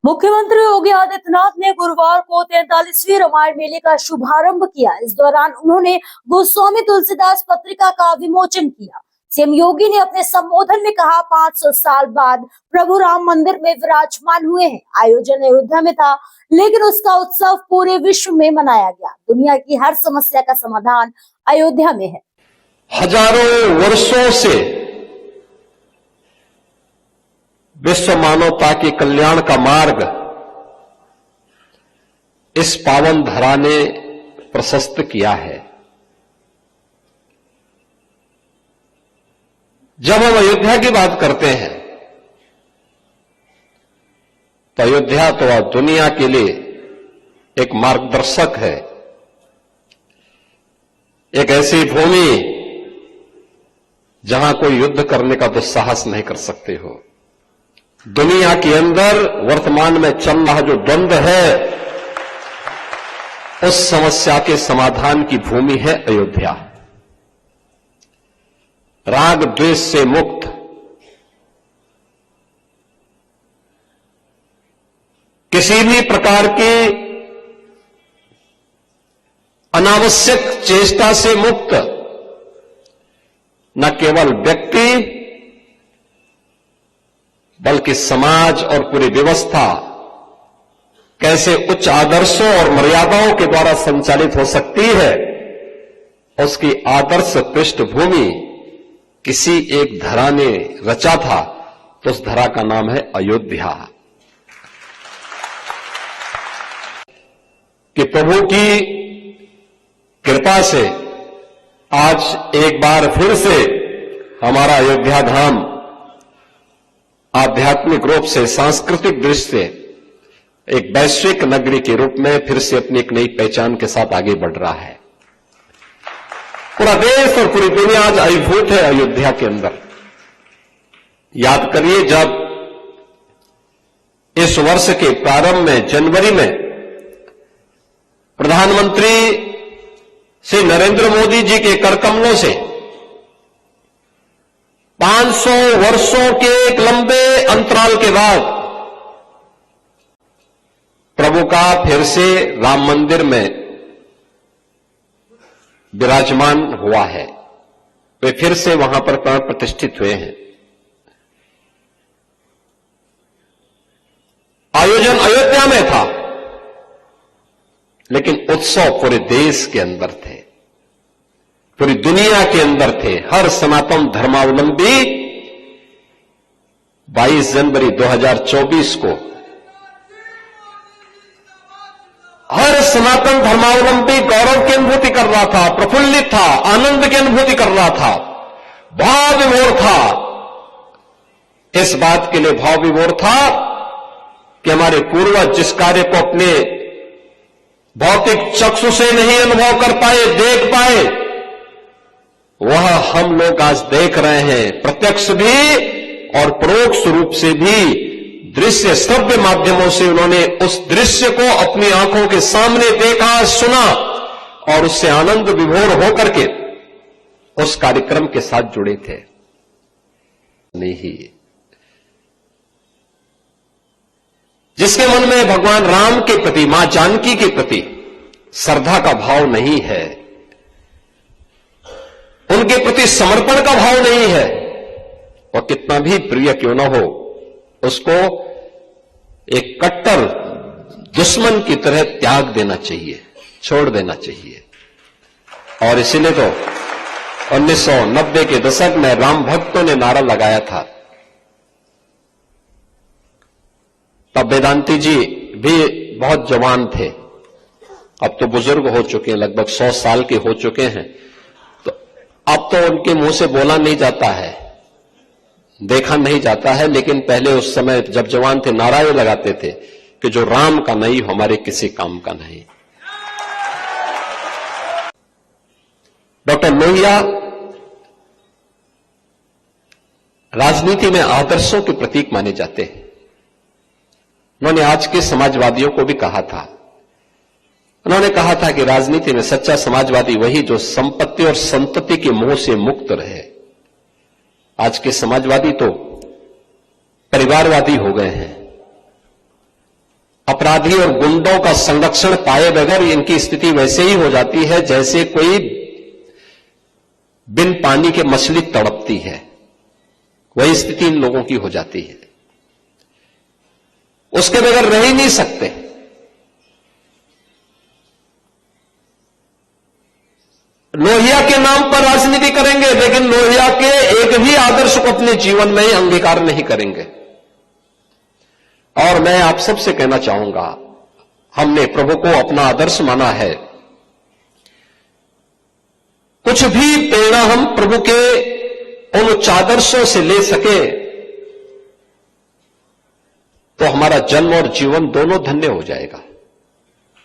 मुख्यमंत्री योगी आदित्यनाथ ने गुरुवार को 43वीं रामायण मेले का शुभारंभ किया। इस दौरान उन्होंने गोस्वामी तुलसीदास पत्रिका का विमोचन किया। सीएम योगी ने अपने संबोधन में कहा, 500 साल बाद प्रभु राम मंदिर में विराजमान हुए हैं। आयोजन अयोध्या में था, लेकिन उसका उत्सव पूरे विश्व में मनाया गया। दुनिया की हर समस्या का समाधान अयोध्या में है। हजारों वर्षों से विश्व मानवता के कल्याण का मार्ग इस पावन धरा ने प्रशस्त किया है। जब हम अयोध्या की बात करते हैं तो अयोध्या तो दुनिया के लिए एक मार्गदर्शक है, एक ऐसी भूमि जहां कोई युद्ध करने का दुस्साहस नहीं कर सकते हो। दुनिया के अंदर वर्तमान में चल रहा जो द्वंद्व है, उस समस्या के समाधान की भूमि है अयोध्या। राग द्वेष से मुक्त, किसी भी प्रकार की अनावश्यक चेष्टा से मुक्त, न केवल व्यक्ति बल्कि समाज और पूरी व्यवस्था कैसे उच्च आदर्शों और मर्यादाओं के द्वारा संचालित हो सकती है, उसकी आदर्श पृष्ठभूमि किसी एक धरा ने रचा था, तो उस धरा का नाम है अयोध्या। कि प्रभु की कृपा से आज एक बार फिर से हमारा अयोध्या धाम आध्यात्मिक रूप से, सांस्कृतिक दृष्टि से एक वैश्विक नगरी के रूप में फिर से अपनी एक नई पहचान के साथ आगे बढ़ रहा है। पूरा देश और पूरी दुनिया आज अभिभूत है अयोध्या के अंदर। याद करिए, जब इस वर्ष के प्रारंभ में जनवरी में प्रधानमंत्री श्री नरेंद्र मोदी जी के करकमलों से 500 वर्षों के एक लंबे अंतराल के बाद प्रभु का फिर से राम मंदिर में विराजमान हुआ है। वे फिर से वहां पर प्राण प्रतिष्ठित हुए हैं। आयोजन अयोध्या में था, लेकिन उत्सव पूरे देश के अंदर थे, पूरी दुनिया के अंदर थे। हर सनातन धर्मावलंबी 22 जनवरी 2024 को, हर सनातन धर्मावलंबी गौरव की अनुभूति कर रहा था, प्रफुल्लित था, आनंद की अनुभूति कर रहा था, भाव विभोर था। इस बात के लिए भाव विभोर था कि हमारे पूर्वज जिस कार्य को अपने भौतिक चक्षु से नहीं अनुभव कर पाए, देख पाए, वह हम लोग आज देख रहे हैं। प्रत्यक्ष भी और परोक्ष रूप से भी दृश्य श्रव्य माध्यमों से उन्होंने उस दृश्य को अपनी आंखों के सामने देखा, सुना और उससे आनंद विभोर होकर के उस कार्यक्रम के साथ जुड़े थे। नहीं, जिसके मन में भगवान राम के प्रति, मां जानकी के प्रति श्रद्धा का भाव नहीं है, उनके प्रति समर्पण का भाव नहीं है, और कितना भी प्रिय क्यों न हो, उसको एक कट्टर दुश्मन की तरह त्याग देना चाहिए, छोड़ देना चाहिए। और इसीलिए तो 1990 के दशक में राम भक्तों ने नारा लगाया था। तब वेदांती जी भी बहुत जवान थे, अब तो बुजुर्ग हो चुके हैं, लगभग 100 साल के हो चुके हैं। तो अब तो उनके मुंह से बोला नहीं जाता है, देखा नहीं जाता है, लेकिन पहले उस समय जब जवान थे नारा ये लगाते थे कि जो राम का नहीं हमारे किसी काम का नहीं। डॉक्टर लोहिया राजनीति में आदर्शों के प्रतीक माने जाते हैं। उन्होंने आज के समाजवादियों को भी कहा था, उन्होंने कहा था कि राजनीति में सच्चा समाजवादी वही जो संपत्ति और संतति के मोह से मुक्त रहे। आज के समाजवादी तो परिवारवादी हो गए हैं, अपराधी और गुंडों का संरक्षण पाए बगैर इनकी स्थिति वैसे ही हो जाती है जैसे कोई बिन पानी के मछली तड़पती है, वही स्थिति इन लोगों की हो जाती है। उसके बगैर रह ही नहीं सकते। लोहिया के नाम पर राजनीति करेंगे, लेकिन लोहिया के एक भी आदर्श को अपने जीवन में अंगीकार नहीं करेंगे। और मैं आप सबसे कहना चाहूंगा, हमने प्रभु को अपना आदर्श माना है। कुछ भी प्रेरणा हम प्रभु के उन उच्च आदर्शों से ले सके तो हमारा जन्म और जीवन दोनों धन्य हो जाएगा।